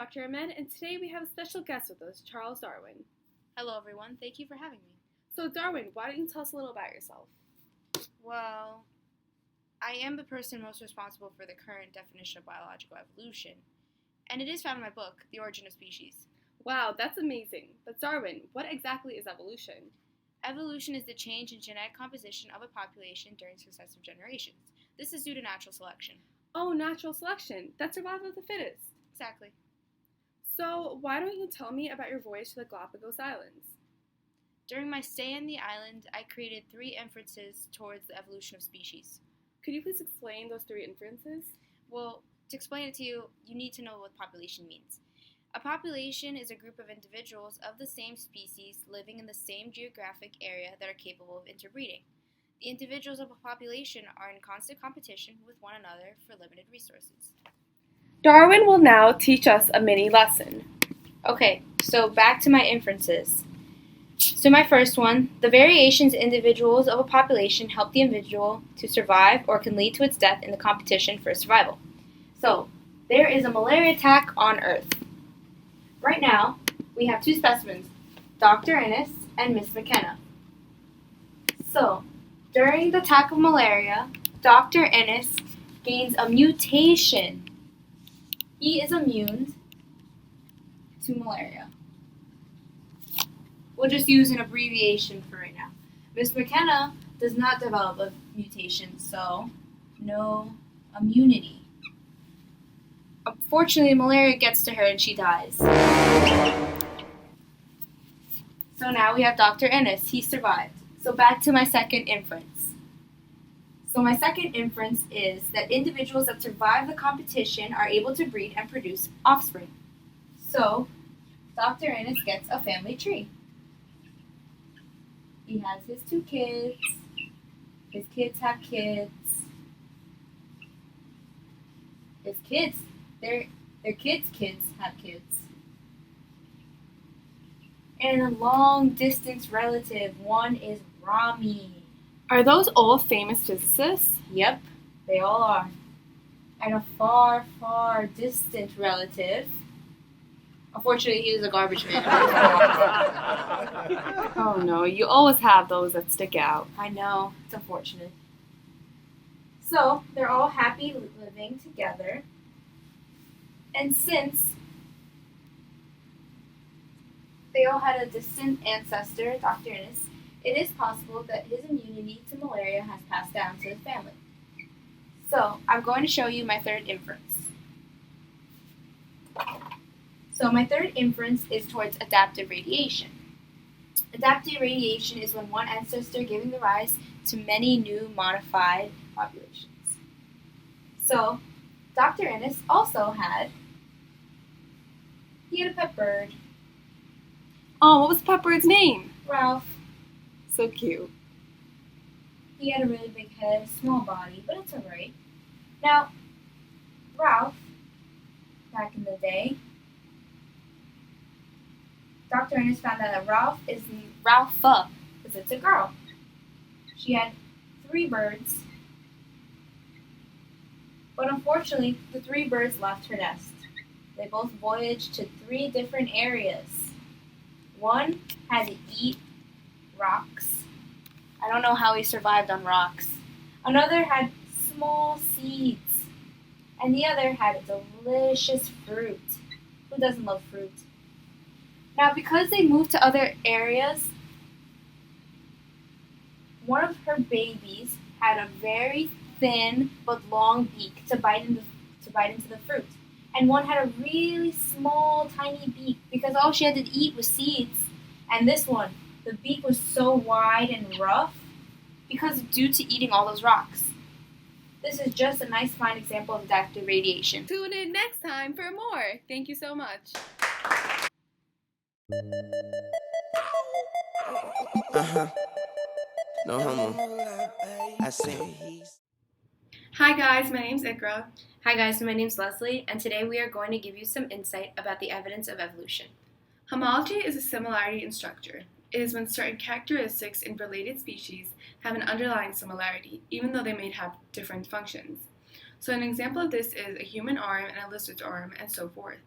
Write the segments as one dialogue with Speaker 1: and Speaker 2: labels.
Speaker 1: Dr. Ahmed, and today we have a special guest with us, Charles Darwin.
Speaker 2: Hello, everyone. Thank you for having me.
Speaker 1: So, Darwin, why don't you tell us a little about yourself?
Speaker 2: Well, I am the person most responsible for the current definition of biological evolution, and it is found in my book, The Origin of Species.
Speaker 1: Wow, that's amazing. But, Darwin, what exactly is evolution?
Speaker 2: Evolution is the change in genetic composition of a population during successive generations. This is due to natural selection.
Speaker 1: Oh, natural selection. That's survival of the fittest.
Speaker 2: Exactly.
Speaker 1: So, why don't you tell me about your voyage to the Galapagos Islands?
Speaker 2: During my stay in the island, I created 3 inferences towards the evolution of species.
Speaker 1: Could you please explain those 3 inferences?
Speaker 2: Well, to explain it to you, you need to know what population means. A population is a group of individuals of the same species living in the same geographic area that are capable of interbreeding. The individuals of a population are in constant competition with one another for limited resources.
Speaker 1: Darwin will now teach us a mini lesson.
Speaker 2: Okay, so back to my inferences. So my first one, the variations in individuals of a population help the individual to survive or can lead to its death in the competition for survival. So, there is a malaria attack on Earth. Right now, we have 2 specimens, Dr. Ennis and Miss McKenna. So, during the attack of malaria, Dr. Ennis gains a mutation. He is immune to malaria. We'll just use an abbreviation for right now. Miss McKenna does not develop a mutation, so no immunity. Unfortunately, malaria gets to her and she dies. So now we have Dr. Ennis. He survived. So back to my second inference. So my second inference is that individuals that survive the competition are able to breed and produce offspring. So Dr. Ennis gets a family tree. He has his 2 kids. His kids have kids. His kids, their kids have kids. And a long-distance relative, one is Rami.
Speaker 1: Are those all famous physicists?
Speaker 2: Yep, they all are. And a far, far distant relative. Unfortunately, he was a garbage man.
Speaker 1: Oh no, you always have those that stick out.
Speaker 2: I know, it's unfortunate. So, they're all happy living together. And since they all had a distant ancestor, Dr. Ennis, it is possible that his immunity to malaria has passed down to his family. So, I'm going to show you my third inference. So, my third inference is towards adaptive radiation. Adaptive radiation is when one ancestor giving the rise to many new modified populations. So, Dr. Ennis also had a pet bird,
Speaker 1: Oh, what was the pet bird's name?
Speaker 2: Ralph.
Speaker 1: So cute.
Speaker 2: He had a really big head, small body, but it's alright. Now, Ralph, back in the day, Dr. Ennis found out that Ralpha, because it's a girl. She had 3 birds, but unfortunately, the 3 birds left her nest. They both voyaged to 3 different areas. One had to eat rocks. I don't know how he survived on rocks. Another had small seeds. And the other had delicious fruit. Who doesn't love fruit? Now, because they moved to other areas, one of her babies had a very thin but long beak to bite into the fruit. And one had a really small, tiny beak because all she had to eat was seeds. And this one, the beak was so wide and rough because due to eating all those rocks. This is just a nice, fine example of adaptive radiation.
Speaker 1: Tune in next time for more. Thank you so much.
Speaker 3: No homo. I say he's.
Speaker 1: Hi guys, my name's Iqra.
Speaker 2: Hi guys, my name's Leslie, and today we are going to give you some insight about the evidence of evolution.
Speaker 1: Homology is a similarity in structure. It is when certain characteristics in related species have an underlying similarity, even though they may have different functions. So an example of this is a human arm and a lizard's arm, and so forth.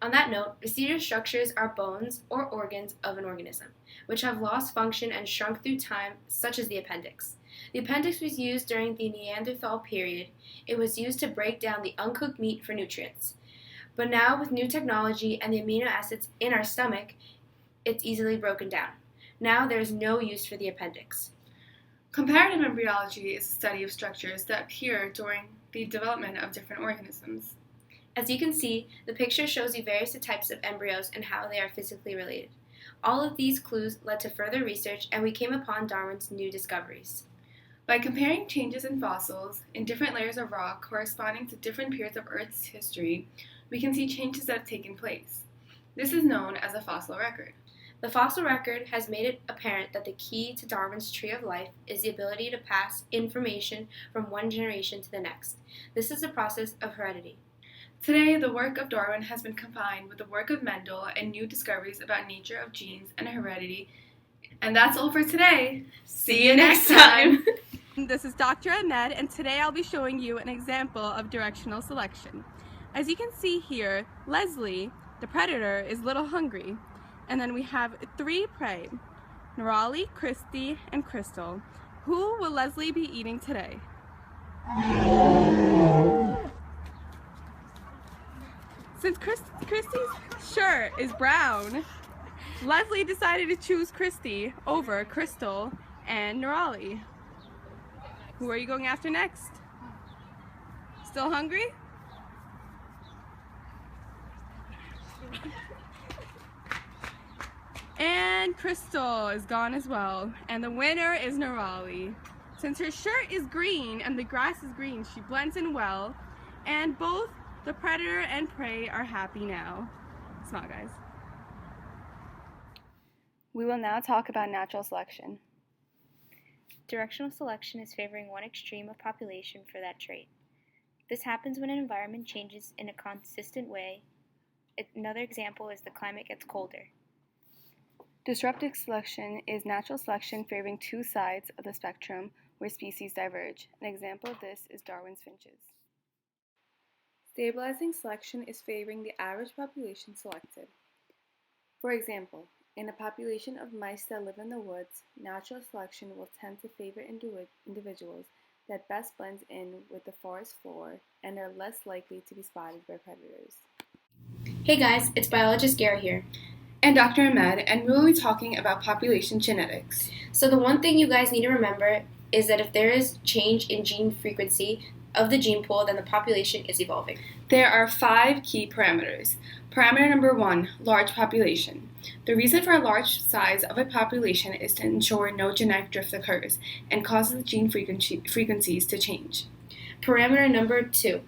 Speaker 2: On that note, vestigial structures are bones or organs of an organism, which have lost function and shrunk through time, such as the appendix. The appendix was used during the Neanderthal period. It was used to break down the uncooked meat for nutrients. But now, with new technology and the amino acids in our stomach, it's easily broken down. Now there is no use for the appendix.
Speaker 1: Comparative embryology is the study of structures that appear during the development of different organisms.
Speaker 2: As you can see, the picture shows you various types of embryos and how they are physically related. All of these clues led to further research, and we came upon Darwin's new discoveries.
Speaker 1: By comparing changes in fossils in different layers of rock corresponding to different periods of Earth's history, we can see changes that have taken place. This is known as a fossil record.
Speaker 2: The fossil record has made it apparent that the key to Darwin's tree of life is the ability to pass information from one generation to the next. This is the process of heredity.
Speaker 1: Today, the work of Darwin has been combined with the work of Mendel and new discoveries about nature of genes and heredity. And that's all for today. See you next time.
Speaker 4: This is Dr. Ahmed, and today I'll be showing you an example of directional selection. As you can see here, Leslie, the predator, is a little hungry. And then we have 3 prey, Nerali, Christy, and Crystal. Who will Leslie be eating today? Since Christy's shirt is brown, Leslie decided to choose Christy over Crystal and Nerali. Who are you going after next? Still hungry? And Crystal is gone as well. And the winner is Nerali. Since her shirt is green and the grass is green, she blends in well. And both the predator and prey are happy now. Smile, guys.
Speaker 1: We will now talk about natural selection.
Speaker 2: Directional selection is favoring one extreme of population for that trait. This happens when an environment changes in a consistent way. Another example is the climate gets colder.
Speaker 1: Disruptive selection is natural selection favoring two sides of the spectrum where species diverge. An example of this is Darwin's finches. Stabilizing selection is favoring the average population selected. For example, in a population of mice that live in the woods, natural selection will tend to favor individuals that best blend in with the forest floor and are less likely to be spotted by predators.
Speaker 2: Hey guys, it's biologist Iqra here.
Speaker 1: And Dr. Ahmed, and we will be talking about population genetics.
Speaker 2: So the one thing you guys need to remember is that if there is change in gene frequency of the gene pool, then the population is evolving.
Speaker 1: There are 5 key parameters. Parameter number 1, large population. The reason for a large size of a population is to ensure no genetic drift occurs and causes the gene frequencies to change.
Speaker 2: Parameter number 2,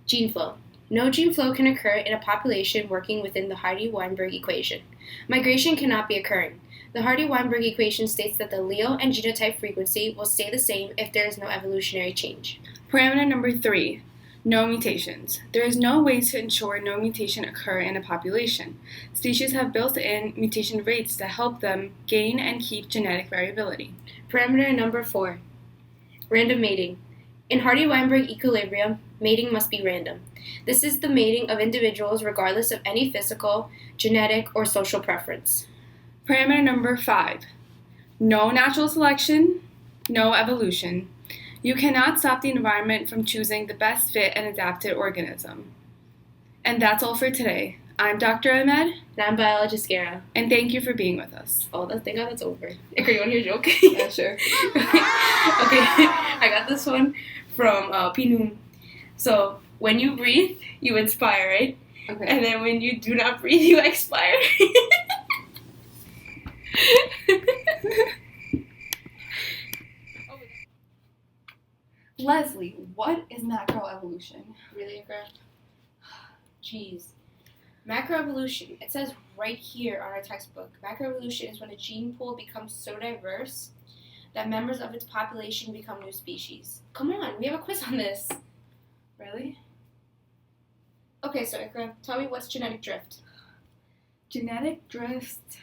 Speaker 2: gene flow. No gene flow can occur in a population working within the Hardy-Weinberg equation. Migration cannot be occurring. The Hardy-Weinberg equation states that the allele and genotype frequency will stay the same if there is no evolutionary change.
Speaker 1: Parameter number 3, no mutations. There is no way to ensure no mutation occur in a population. Species have built-in mutation rates to help them gain and keep genetic variability.
Speaker 2: Parameter number 4, random mating. In Hardy-Weinberg equilibrium, mating must be random. This is the mating of individuals regardless of any physical, genetic, or social preference.
Speaker 1: Parameter number 5, no natural selection, no evolution. You cannot stop the environment from choosing the best fit and adapted organism. And that's all for today. I'm Dr. Ahmed.
Speaker 2: And I'm biologist Iqra.
Speaker 1: And thank you for being with us.
Speaker 2: Oh, thank God that's over. Iqra, you want to hear a joke?
Speaker 1: Yeah, sure.
Speaker 2: Okay, I got this one from Pinum. So, when you breathe, you inspire, right?
Speaker 1: Okay.
Speaker 2: And then when you do not breathe, you expire.
Speaker 1: Leslie, what is macroevolution?
Speaker 2: Really, Iqra? Jeez. Macroevolution, it says right here on our textbook, macroevolution is when a gene pool becomes so diverse that members of its population become new species. Come on, we have a quiz on this.
Speaker 1: Really?
Speaker 2: Okay, so Iqra, tell me what's genetic drift?
Speaker 1: Genetic drift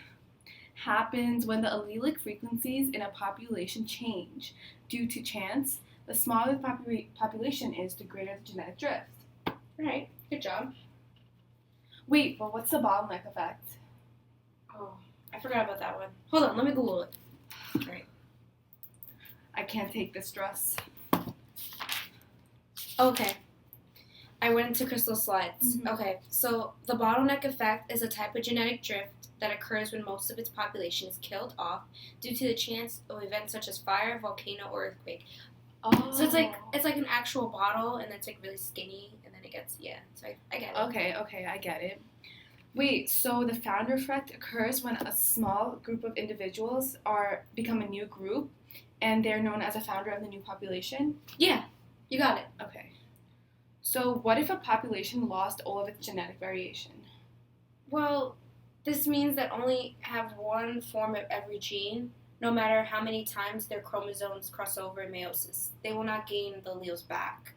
Speaker 1: happens when the allelic frequencies in a population change. Due to chance, the smaller the population is, the greater the genetic drift.
Speaker 2: Alright, good job.
Speaker 1: Wait, but what's the bottleneck effect?
Speaker 2: Oh, I forgot about that one. Hold on, let me Google it. Alright.
Speaker 1: I can't take this dress.
Speaker 2: Okay. I went into crystal slides.
Speaker 1: Mhm.
Speaker 2: Okay, so the bottleneck effect is a type of genetic drift that occurs when most of its population is killed off due to the chance of events such as fire, volcano, or earthquake.
Speaker 1: Oh.
Speaker 2: So it's like an actual bottle, and it's like really skinny, and then it gets So I get it.
Speaker 1: Okay, I get it. Wait, so the founder effect occurs when a small group of individuals become a new group, and they're known as a founder of the new population?
Speaker 2: Yeah, you got it.
Speaker 1: Okay. So what if a population lost all of its genetic variation?
Speaker 2: Well, this means that only have one form of every gene, no matter how many times their chromosomes cross over in meiosis. They will not gain the alleles back.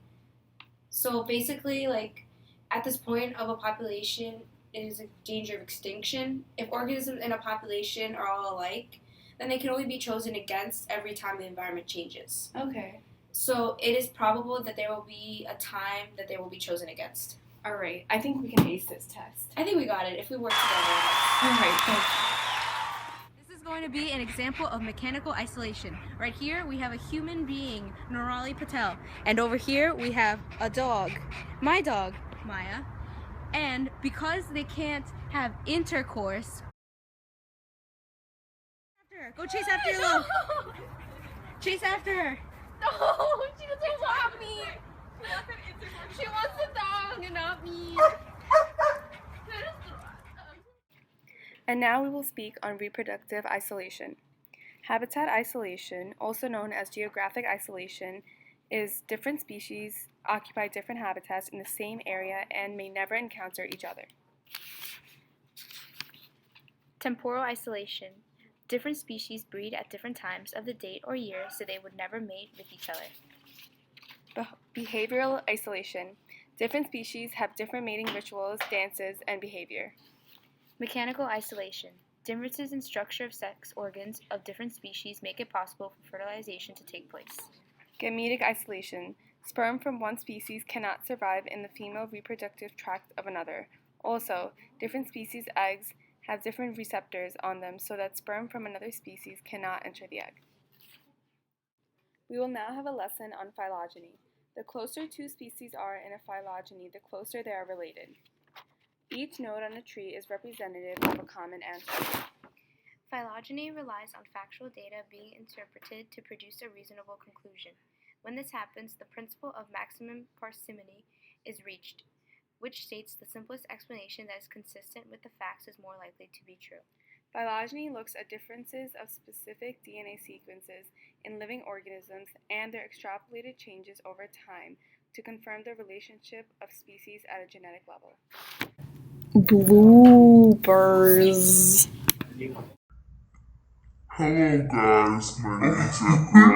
Speaker 2: So basically, like, at this point of a population, it is a danger of extinction. If organisms in a population are all alike, then they can only be chosen against every time the environment changes.
Speaker 1: Okay.
Speaker 2: So it is probable that there will be a time that they will be chosen against.
Speaker 1: All right, I think we can ace this test.
Speaker 2: I think we got it if we work together.
Speaker 1: All right, thanks.
Speaker 4: This is going to be an example of mechanical isolation. Right here we have a human being, Nurali Patel, and over here we have a dog, my dog, Maya, and because they can't have intercourse, go chase after your love. Chase after her.
Speaker 5: No, she doesn't want me. She wants the dog and not me.
Speaker 1: And now we will speak on reproductive isolation. Habitat isolation, also known as geographic isolation, is different species occupy different habitats in the same area and may never encounter each other.
Speaker 2: Temporal isolation. Different species breed at different times of the date or year, so they would never mate with each other.
Speaker 1: Behavioral isolation. Different species have different mating rituals, dances, and behavior.
Speaker 2: Mechanical isolation. Differences in structure of sex organs of different species make it possible for fertilization to take place.
Speaker 1: Gametic isolation. Sperm from one species cannot survive in the female reproductive tract of another. Also, different species' eggs have different receptors on them so that sperm from another species cannot enter the egg. We will now have a lesson on phylogeny. The closer two species are in a phylogeny, the closer they are related. Each node on a tree is representative of a common ancestor.
Speaker 2: Phylogeny relies on factual data being interpreted to produce a reasonable conclusion. When this happens, the principle of maximum parsimony is reached, which states the simplest explanation that is consistent with the facts is more likely to be true.
Speaker 1: Phylogeny looks at differences of specific DNA sequences in living organisms and their extrapolated changes over time to confirm the relationship of species at a genetic level.
Speaker 6: Bloopers.
Speaker 7: Hello guys, my name is Iqra.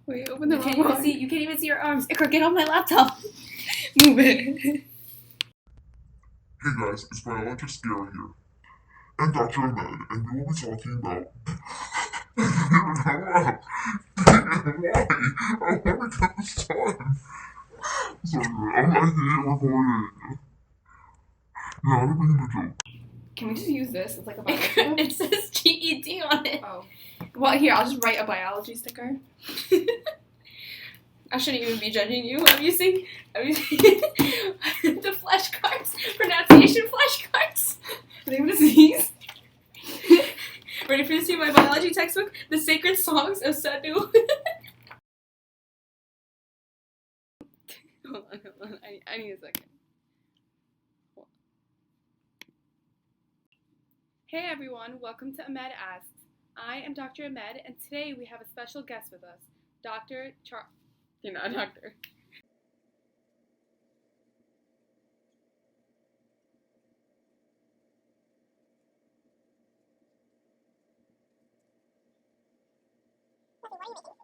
Speaker 1: Wait, open the
Speaker 2: You can't even see your arms. Iqra, get on my laptop.
Speaker 1: Move it.
Speaker 7: Hey guys, it's biologist Gary here. And Dr. Ahmed, and we will be talking about... Why? I want to get this time. Sorry, I hate recording. No, I'm making a joke.
Speaker 1: Can we just use this? It's like a biology book.
Speaker 2: It says GED on it.
Speaker 1: Oh. Well, here, I'll just write a biology sticker.
Speaker 2: I shouldn't even be judging you. I'm using the flashcards, pronunciation flashcards.
Speaker 1: Are they a disease?
Speaker 2: Ready for you to see my biology textbook? The Sacred Songs of Sadu.
Speaker 1: Hold on. I need a second. Hey everyone, welcome to Ahmed Asks. I am Dr. Ahmed, and today we have a special guest with us, Dr. You're not a doctor.
Speaker 8: What are you making?